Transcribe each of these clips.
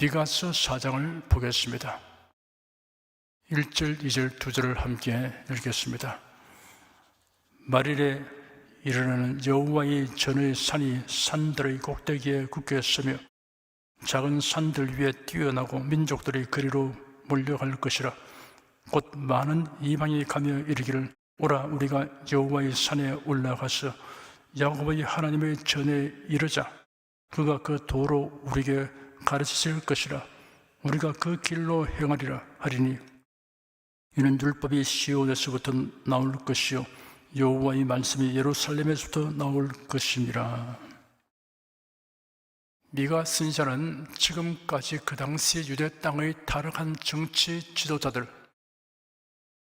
미가서 4장을 보겠습니다. 1절, 2절, 2절을 함께 읽겠습니다. 말일에 이르러는 여호와의 전의 산이 산들의 꼭대기에 굳게 서며 작은 산들 위에 뛰어나고 민족들이 그리로 몰려갈 것이라. 곧 많은 이방이 가며 이르기를 오라 우리가 여호와의 산에 올라가서 야곱의 하나님의 전에 이르자. 그가 그 도로 우리에게 가르치실 것이라. 우리가 그 길로 행하리라 하리니 이는 율법이 시온에서부터 나올 것이요 여호와의 말씀이 예루살렘에서부터 나올 것이니라. 미가 선지자는 지금까지 그 당시 유대 땅의 타락한 정치 지도자들,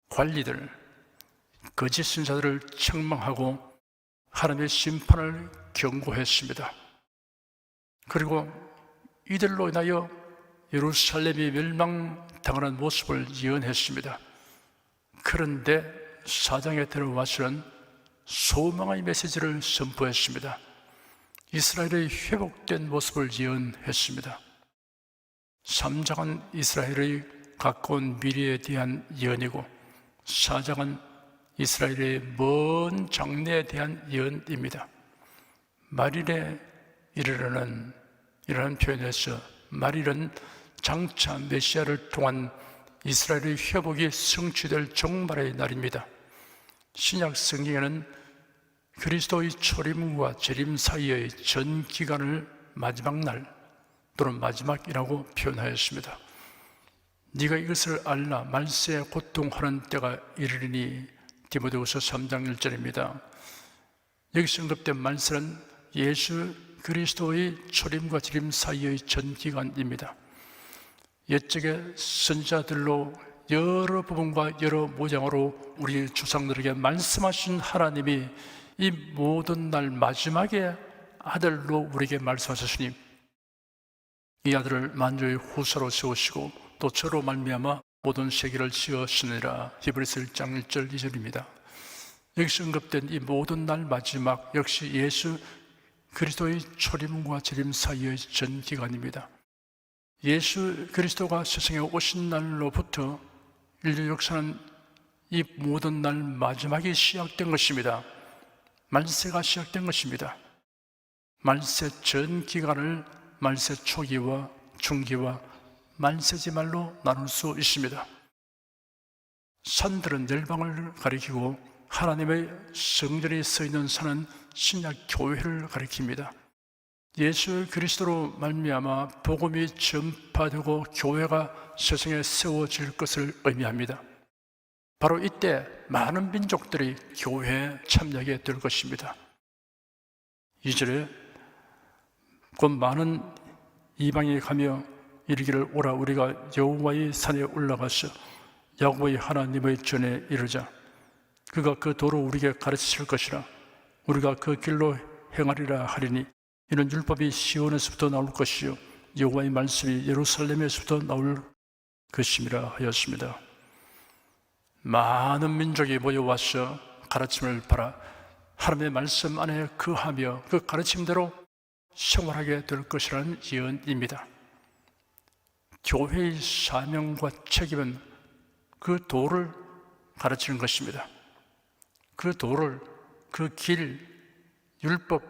관리들, 거짓 선지자들을 책망하고 하나님의 심판을 경고했습니다. 그리고 이들로 인하여 예루살렘이 멸망당하는 모습을 예언했습니다. 그런데 사장에 들어와서는 소망의 메시지를 선포했습니다. 이스라엘의 회복된 모습을 예언했습니다. 3장은 이스라엘의 가까운 미래에 대한 예언이고 4장은 이스라엘의 먼 장래에 대한 예언입니다. 말일에 이르러는 이라는 표현에서 말일은 장차 메시아를 통한 이스라엘의 회복이 성취될 종말의 날입니다. 신약 성경에는 그리스도의 초림과 재림 사이의 전 기간을 마지막 날 또는 마지막이라고 표현하였습니다. 네가 이것을 알라 말세에 고통하는 때가 이르리니 디모데후서 3장 1절입니다. 여기서 언급된 말세는 예수 그리스도의 초림과 재림 사이의 전 기간입니다. 옛적의 선지자들로 여러 부분과 여러 모양으로 우리 조상들에게 말씀하신 하나님이 이 모든 날 마지막에 아들로 우리에게 말씀하셨으니 이 아들을 만주의 후사로 세우시고 또 저로 말미암아 모든 세계를 지으시니라. 히브리서 1장 1절 2절입니다. 여기서 언급된 이 모든 날 마지막 역시 예수 그리스도의 초림과 재림 사이의 전 기간입니다. 예수 그리스도가 세상에 오신 날로부터 인류 역사는 이 모든 날 마지막이 시작된 것입니다. 말세가 시작된 것입니다. 말세 전 기간을 말세 초기와 중기와 말세지말로 나눌 수 있습니다. 산들은 열방을 가리키고 하나님의 성전이 서 있는 산은 신약 교회를 가리킵니다. 예수 그리스도로 말미암아 복음이 전파되고 교회가 세상에 세워질 것을 의미합니다. 바로 이때 많은 민족들이 교회에 참여하게 될 것입니다. 2절에 곧 많은 이방이 가며 이르기를 오라 우리가 여호와의 산에 올라가서 야곱의 하나님의 전에 이르자. 그가 그 도로 우리에게 가르치실 것이라. 우리가 그 길로 행하리라 하리니 이는 율법이 시온에서부터 나올 것이요 여호와의 말씀이 예루살렘에서부터 나올 것임이라 하였습니다. 많은 민족이 모여와서 가르침을 받아 하나님의 말씀 안에 거하며 그 가르침대로 생활하게 될 것이라는 예언입니다. 교회의 사명과 책임은 그 도를 가르치는 것입니다. 그 도를, 그 길, 율법,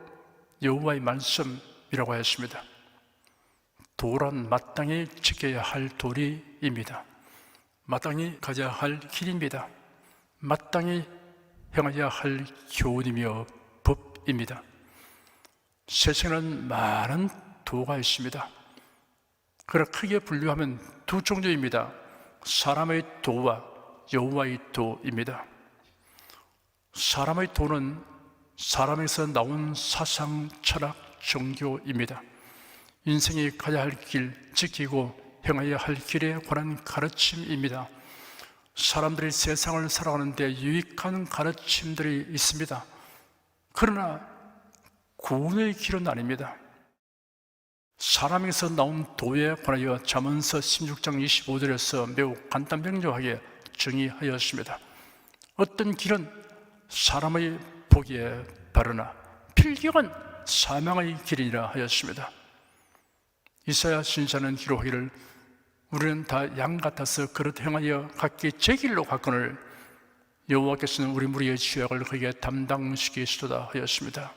여호와의 말씀이라고 하였습니다. 도란 마땅히 지켜야 할 도리입니다. 마땅히 가져야 할 길입니다. 마땅히 행해야 할 교훈이며 법입니다. 세상에는 많은 도가 있습니다. 그러나 크게 분류하면 두 종류입니다. 사람의 도와 여호와의 도입니다. 사람의 도는 사람에서 나온 사상, 철학, 종교입니다. 인생이 가야 할 길, 지키고 행해야 할 길에 관한 가르침입니다. 사람들이 세상을 살아가는 데 유익한 가르침들이 있습니다. 그러나 구원의 길은 아닙니다. 사람에서 나온 도에 관하여 잠언서 16장 25절에서 매우 간단명료하게 정의하였습니다. 어떤 길은 사람의 보기에 바르나 필경은 사망의 길이라 하였습니다. 이사야 신사는 기록하기를 우리는 다 양 같아서 그릇 행하여 각기 제 길로 갔거늘 여호와께서는 우리 무리의 죄악을 그에게 담당시키시도다 하였습니다.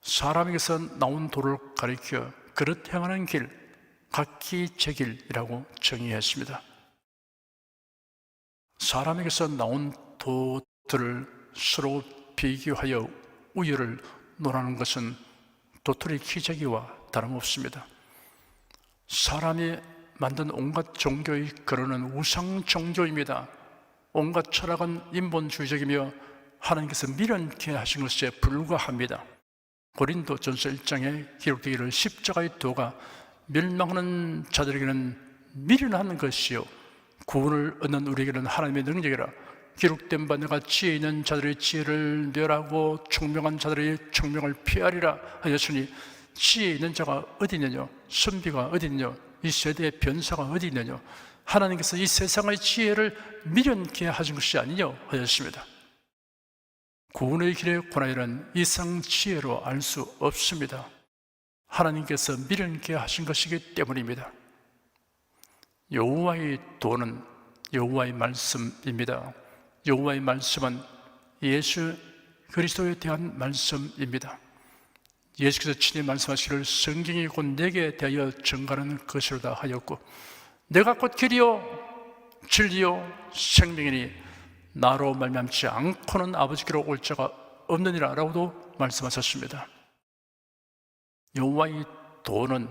사람에게서 나온 도를 가리켜 그릇 행하는 길, 각기 제 길이라고 정의했습니다. 사람에게서 나온 도들을 서로 비교하여 우열을 논하는 것은 도토리 키재기와 다름없습니다. 사람이 만든 온갖 종교의 근원은 우상 종교입니다. 온갖 철학은 인본주의적이며 하나님께서 미련케 하신 것에 불과합니다. 고린도전서 1장에 기록되기를 십자가의 도가 멸망하는 자들에게는 미련한 것이요 구원을 얻는 우리에게는 하나님의 능력이라. 기록된 바 내가 지혜 있는 자들의 지혜를 멸하고 총명한 자들의 총명을 피하리라 하였으니 지혜 있는 자가 어디 있느냐? 선비가 어디 있느냐? 이 세대의 변사가 어디 있느냐? 하나님께서 이 세상의 지혜를 미련케 하신 것이 아니냐 하였습니다. 구원의 길의 고난이란 이 세상 지혜로 알 수 없습니다. 하나님께서 미련케 하신 것이기 때문입니다. 여호와의 도는 여호와의 말씀입니다. 여호와의 말씀은 예수 그리스도에 대한 말씀입니다. 예수께서 친히 말씀하시기를 성경이 곧 내게 대하여 증거하는 것이로다 하였고 내가 곧 길이요 진리요 생명이니 나로 말미암지 않고는 아버지께로 올 자가 없느니라 라고도 말씀하셨습니다. 여호와의 도는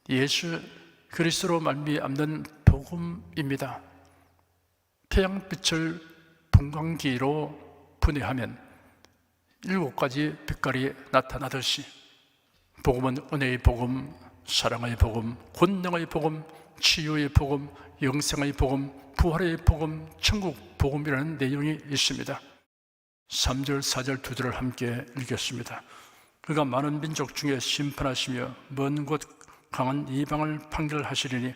예수 그리스도로 말미암는 복음입니다. 태양빛을 분광기로 분해하면 7가지 빛깔이 나타나듯이 복음은 은혜의 복음, 사랑의 복음, 권능의 복음, 치유의 복음, 영생의 복음, 부활의 복음, 천국 복음이라는 내용이 있습니다. 3절, 4절, 2절을 함께 읽겠습니다. 그가 많은 민족 중에 심판하시며 먼 곳 강한 이방을 판결하시리니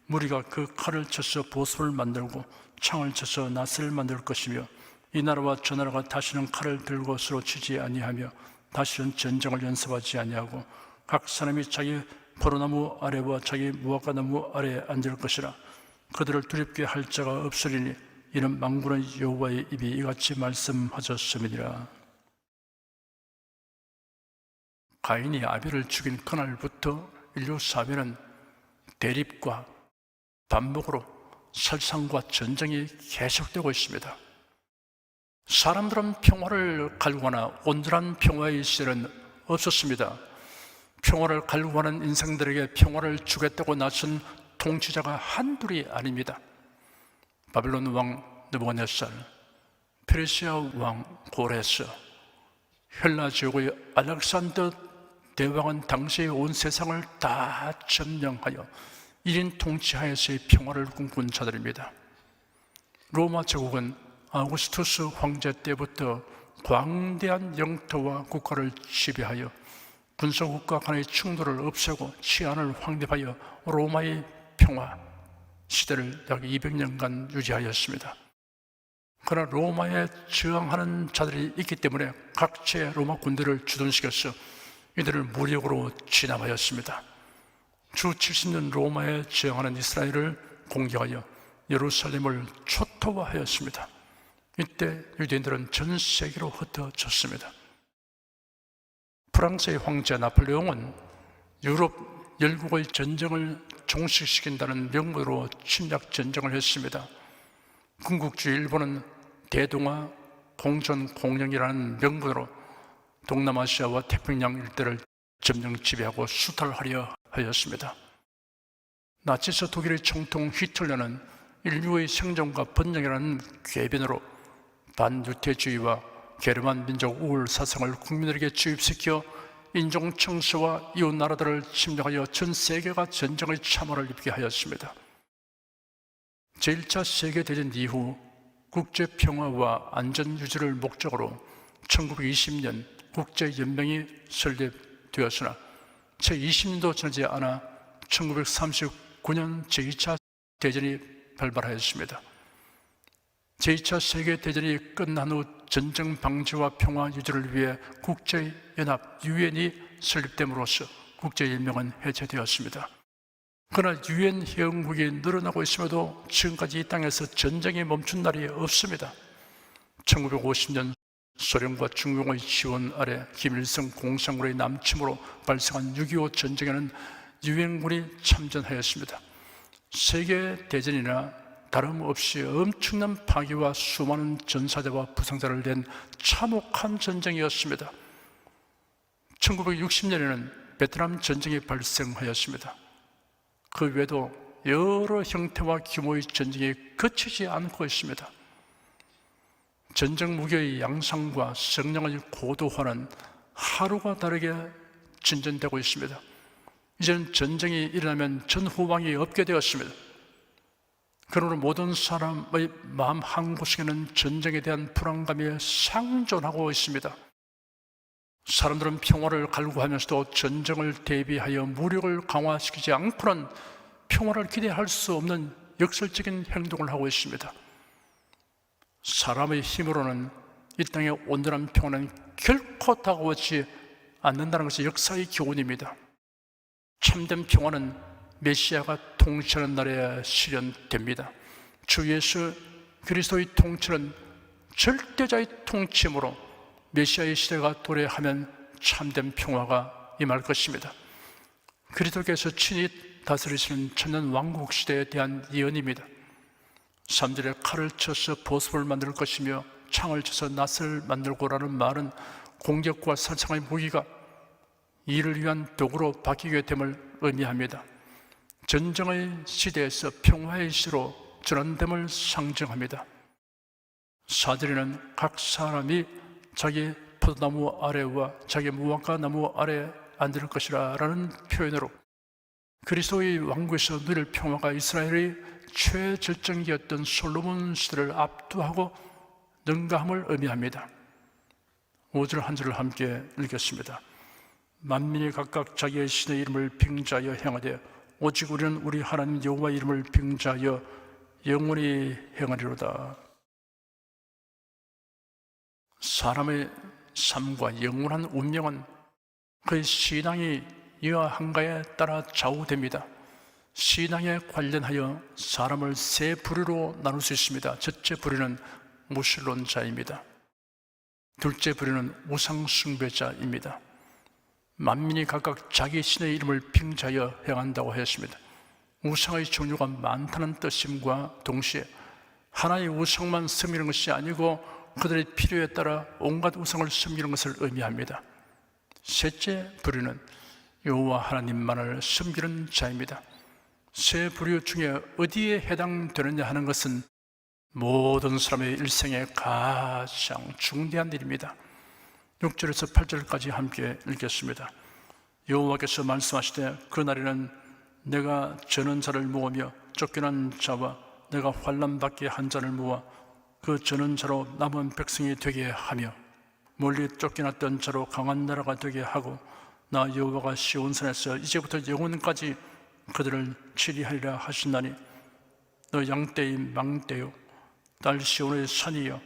무리가 그 칼을 쳐서 보습을 만들고 창을 쳐서 낫을 만들 것이며 이 나라와 저 나라가 다시는 칼을 들고 서로 치지 아니하며 다시는 전쟁을 연습하지 아니하고 각 사람이 자기 포도나무 아래와 자기 무화과나무 아래에 앉을 것이라. 그들을 두렵게 할 자가 없으리니 이는 만군의 여호와의 입이 이같이 말씀하셨음이니라. 가인이 아벨을 죽인 그날부터 인류 사회는 대립과 반목으로 살상과 전쟁이 계속되고 있습니다. 사람들은 평화를 갈구하나 온전한 평화의 시절은 없었습니다. 평화를 갈구하는 인생들에게 평화를 주겠다고 나선 통치자가 한둘이 아닙니다. 바벨론 왕 느부갓네살, 페르시아 왕 고레스, 헬라 제국의 알렉산더 대왕은 당시의 온 세상을 다 점령하여 1인 통치하에서의 평화를 꿈꾼 자들입니다. 로마 제국은 아우구스투스 황제 때부터 광대한 영토와 국가를 지배하여 군소국가 간의 충돌을 없애고 치안을 확립하여 로마의 평화 시대를 약 200년간 유지하였습니다. 그러나 로마에 저항하는 자들이 있기 때문에 각처의 로마 군대를 주둔시켜서 이들을 무력으로 진압하였습니다. 주 70년 로마에 저항하는 이스라엘을 공격하여 예루살렘을 초토화하였습니다. 이때 유대인들은 전 세계로 흩어졌습니다. 프랑스의 황제 나폴레옹은 유럽 열국의 전쟁을 종식시킨다는 명분으로 침략 전쟁을 했습니다. 군국주의 일본은 대동아 공전 공영이라는 명분으로 동남아시아와 태평양 일대를 점령 지배하고 수탈하려 하였습니다. 나치스 독일의 총통 히틀러는 인류의 생존과 번영이라는 궤변으로 반유태주의와 게르만 민족 우월 사상을 국민들에게 주입시켜 인종 청소와 이웃 나라들을 침략하여 전 세계가 전쟁의 참화를 입게 하였습니다. 제1차 세계대전 이후 국제평화와 안전유지를 목적으로 1920년 국제연맹이 설립되었으나 채 20년도 지나지 않아 1939년 제2차 대전이 발발하였습니다. 제2차 세계대전이 끝난 후 전쟁 방지와 평화 유지를 위해 국제연합 유엔이 설립됨으로써 국제연맹은 해체되었습니다. 그러나 유엔 회원국이 늘어나고 있음에도 지금까지 이 땅에서 전쟁이 멈춘 날이 없습니다. 1950년 소련과 중국의 지원 아래 김일성 공산군의 남침으로 발생한 6.25 전쟁에는 유엔군이 참전하였습니다. 세계대전이나 다름없이 엄청난 파괴와 수많은 전사자와 부상자를 낸 참혹한 전쟁이었습니다. 1960년에는 베트남 전쟁이 발생하였습니다. 그 외에도 여러 형태와 규모의 전쟁이 그치지 않고 있습니다. 전쟁 무기의 양상과 성량의 고도화는 하루가 다르게 진전되고 있습니다. 이제는 전쟁이 일어나면 전후방이 없게 되었습니다. 그러므로 모든 사람의 마음 한구석에는 전쟁에 대한 불안감이 상존하고 있습니다. 사람들은 평화를 갈구하면서도 전쟁을 대비하여 무력을 강화시키지 않고는 평화를 기대할 수 없는 역설적인 행동을 하고 있습니다. 사람의 힘으로는 이 땅의 온전한 평화는 결코 다가오지 않는다는 것이 역사의 교훈입니다. 참된 평화는 메시아가 통치하는 날에 실현됩니다. 주 예수 그리스도의 통치는 절대자의 통치이므로 메시아의 시대가 도래하면 참된 평화가 임할 것입니다. 그리스도께서 친히 다스리시는 천년 왕국 시대에 대한 예언입니다. 3절에 칼을 쳐서 보습을 만들 것이며 창을 쳐서 낫을 만들고라는 말은 공격과 살상의 무기가 이를 위한 도구로 바뀌게 됨을 의미합니다. 전쟁의 시대에서 평화의 시로 전환됨을 상징합니다. 4절에는 각 사람이 자기 포도나무 아래와 자기 무화과 나무 아래 앉을 것이라 라는 표현으로 그리스도의 왕국에서 누릴 평화가 이스라엘의 최절정기였던 솔로몬 시대를 압도하고 능가함을 의미합니다. 5절 한 절을 함께 읽겠습니다. 만민이 각각 자기의 신의 이름을 빙자하여 행하되 오직 우리는 우리 하나님 여호와의 이름을 빙자하여 영원히 행하리로다. 사람의 삶과 영원한 운명은 그의 신앙이 이와 한가에 따라 좌우됩니다. 신앙에 관련하여 사람을 세 부류로 나눌 수 있습니다. 첫째 부류는 무신론자입니다. 둘째 부류는 우상숭배자입니다. 만민이 각각 자기 신의 이름을 빙자하여 행한다고 하였습니다. 우상의 종류가 많다는 뜻임과 동시에 하나의 우상만 섬기는 것이 아니고 그들의 필요에 따라 온갖 우상을 섬기는 것을 의미합니다. 셋째 부류는 여호와 하나님만을 섬기는 자입니다. 세 부류 중에 어디에 해당되느냐 하는 것은 모든 사람의 일생에 가장 중대한 일입니다. 6절에서 8절까지 함께 읽겠습니다. 여호와께서 말씀하시되 그날에는 내가 저는 자를 모으며 쫓겨난 자와 내가 환난 받게 한 자를 모아 그 저는 자로 남은 백성이 되게 하며 멀리 쫓겨났던 자로 강한 나라가 되게 하고 나 여호와가 시온산에서 이제부터 영원까지 그들을 치리하리라 하신다니 너 양떼의 망대요 딸 시온의 산이여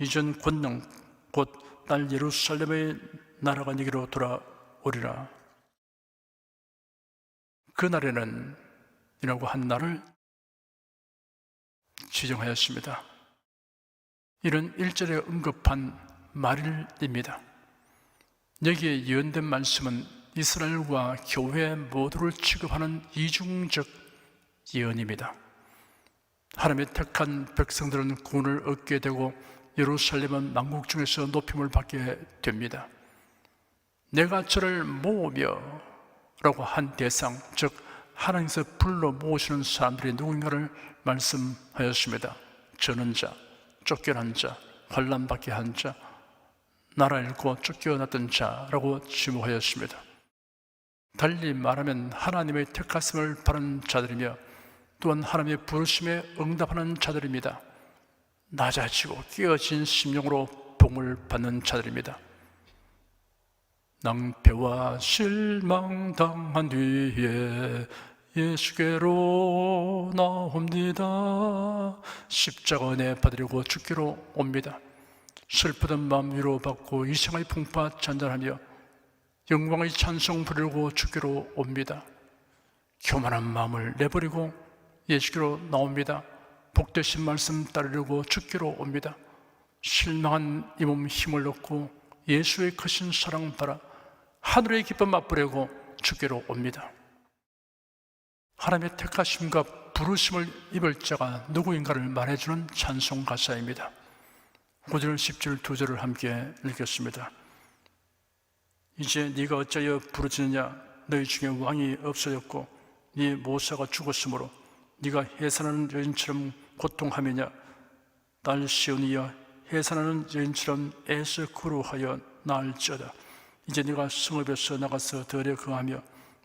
이전 권능 곧 딸 예루살렘의 나라가 네게로 돌아오리라. 그날에는 이라고 한 날을 지정하였습니다. 이런 1절에 언급한 말일입니다. 여기에 예언된 말씀은 이스라엘과 교회 모두를 취급하는 이중적 예언입니다. 하나님의 택한 백성들은 구원을 얻게 되고 예루살렘은 만국 중에서 높임을 받게 됩니다. 내가 저를 모으며 라고 한 대상, 즉 하나님께서 불러 모으시는 사람들이 누군가를 말씀하였습니다. 저는 자, 쫓겨난 자, 환난받게 한 자, 나라 잃고 쫓겨났던 자라고 지목하였습니다. 달리 말하면 하나님의 택하심을 바라는 자들이며 또한 하나님의 부르심에 응답하는 자들입니다. 낮아지고 깨어진 심령으로 복을 받는 자들입니다. 낭패와 실망당한 뒤에 예수께로 나옵니다. 십자가 은혜 받으려고 주께로 옵니다. 슬프던 마음 위로받고 이생의 풍파 잔잔하며 영광의 찬송 부르고 주께로 옵니다. 교만한 마음을 내버리고 예수께로 나옵니다. 복되신 말씀 따르려고 주께로 옵니다. 실망한 이 몸 힘을 얻고 예수의 크신 사랑 바라 하늘의 기쁨 맛보려고 주께로 옵니다. 하나님의 택하심과 부르심을 입을 자가 누구인가를 말해주는 찬송 가사입니다. 9절, 10절, 2절을 함께 읽겠습니다. 이제 네가 어찌하여 부르짖느냐? 너희 중에 왕이 없어졌고 네 모사가 죽었으므로 네가 해산하는 여인처럼 고통하느냐? 딸 시온이여, 해산하는 여인처럼 애써 구루하여 나을지어다. 이제 네가 성읍에서 나가서 들에 거하며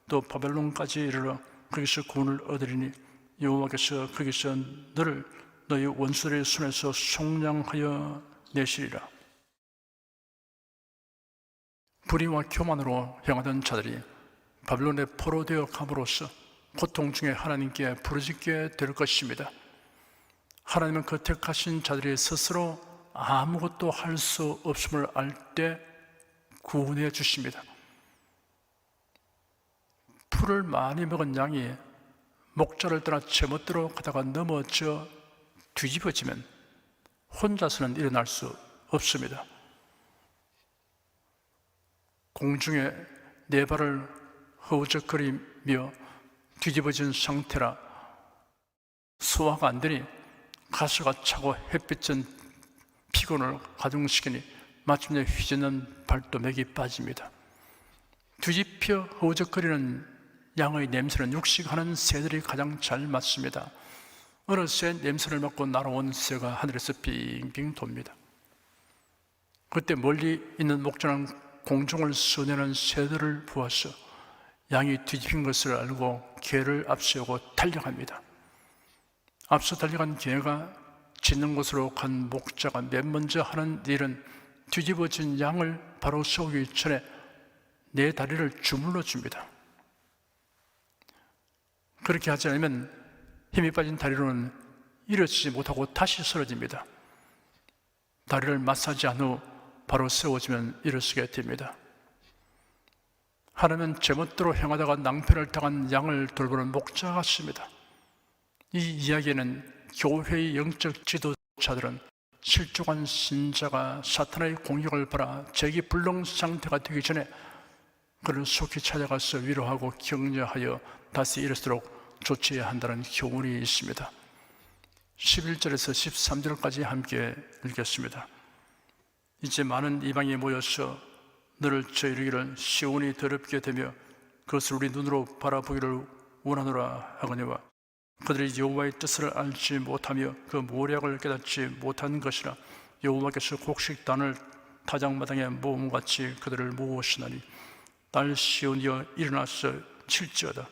또 바벨론까지 이르러 거기서 구원을 얻으리니 여호와께서 거기서 너를 너희 원수들의 손에서 속량하여 내시리라. 불의와 교만으로 행하던 자들이 바벨론에 포로되어 감으로써 고통 중에 하나님께 부르짖게 될 것입니다. 하나님은 그 택하신 자들이 스스로 아무것도 할 수 없음을 알 때 구원해 주십니다. 풀을 많이 먹은 양이 목자를 떠나 제멋대로 가다가 넘어져 뒤집어지면 혼자서는 일어날 수 없습니다. 공중에 네 발을 허우적거리며 뒤집어진 상태라 소화가 안 되니 가스가 차고 햇빛은 피곤을 가중시키니 마침내 휘젓는 발도맥이 빠집니다. 뒤집혀 허우적거리는 양의 냄새는 육식하는 새들이 가장 잘 맡습니다. 어느 새 냄새를 맡고 날아온 새가 하늘에서 빙빙 돕니다. 그때 멀리 있는 목자는 공중을 써내는 새들을 보아서 양이 뒤집힌 것을 알고 개를 앞세우고 달려갑니다. 앞서 달려간 개가 짖는 곳으로 간 목자가 맨 먼저 하는 일은 뒤집어진 양을 바로 세우기 전에 내 다리를 주물러 줍니다. 그렇게 하지 않으면 힘이 빠진 다리로는 일어서지 못하고 다시 쓰러집니다. 다리를 마사지한 후 바로 세워지면 일어서게 됩니다. 하나님은 제멋대로 행하다가 낭패를 당한 양을 돌보는 목자 같습니다. 이 이야기에는 교회의 영적 지도자들은 실족한 신자가 사탄의 공격을 받아 재기불능 상태가 되기 전에 그를 속히 찾아가서 위로하고 격려하여 다시 일어서도록 조치해야 한다는 교훈이 있습니다. 11절에서 13절까지 함께 읽겠습니다. 이제 많은 이방이 모여서 너를 저이르기를 시온이 더럽게 되며 그것을 우리 눈으로 바라보기를 원하노라 하거니와 그들이 여호와의 뜻을 알지 못하며 그 모략을 깨닫지 못한 것이라 여호와께서 곡식단을 타작마당에 모음같이 그들을 모으시나니 딸 시온이여 일어나서 칠지어다.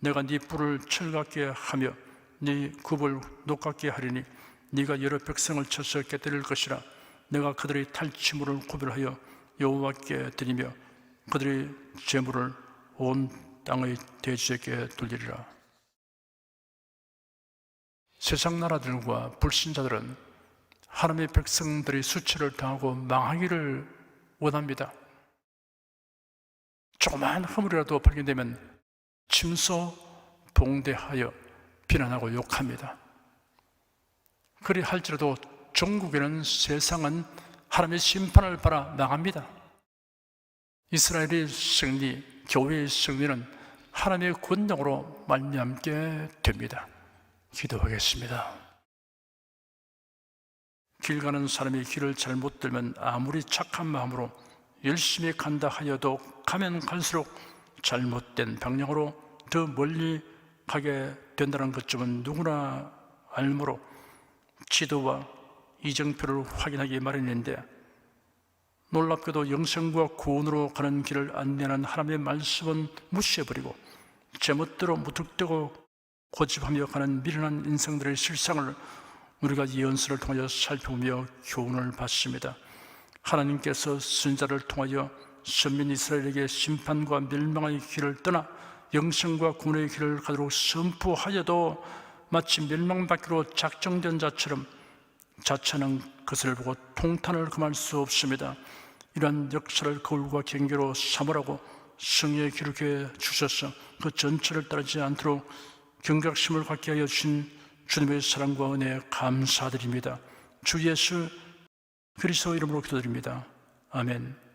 내가 네 뿔을 철같게 하며 네 굽을 녹같게 하리니 네가 여러 백성을 쳐서 깨뜨릴 것이라. 내가 그들의 탈취물을 구별하여 여호와께 드리며 그들의 재물을 온 땅의 대지에게 돌리리라. 세상 나라들과 불신자들은 하나님의 백성들이 수치를 당하고 망하기를 원합니다. 조그만 허물이라도 발견되면 침소 봉대하여 비난하고 욕합니다. 그리 할지라도 종국에는 세상은 하나님의 심판을 받아 망합니다. 이스라엘의 승리, 교회의 승리는 하나님의 권능으로 말미암게 됩니다. 기도하겠습니다. 길 가는 사람이 길을 잘못 들면 아무리 착한 마음으로 열심히 간다 하여도 가면 갈수록 잘못된 방향으로 더 멀리 가게 된다는 것쯤은 누구나 알므로 지도와 이정표를 확인하기 마련인데 놀랍게도 영생과 구원으로 가는 길을 안내하는 하나님의 말씀은 무시해버리고 제멋대로 무턱대고 고집하며 가는 미련한 인생들의 실상을 우리가 이 연설을 통하여 살펴보며 교훈을 받습니다. 하나님께서 선지자를 통하여 선민 이스라엘에게 심판과 멸망의 길을 떠나 영생과 구원의 길을 가도록 선포하여도 마치 멸망받기로 작정된 자처럼 자처는 그것을 보고 통탄을 금할 수 없습니다. 이러한 역사를 거울과 경계로 삼으라고 성경에 기록해 주셔서 그 전체를 따르지 않도록 경각심을 갖게 하여 주신 주님의 사랑과 은혜에 감사드립니다. 주 예수 그리스도 이름으로 기도드립니다. 아멘.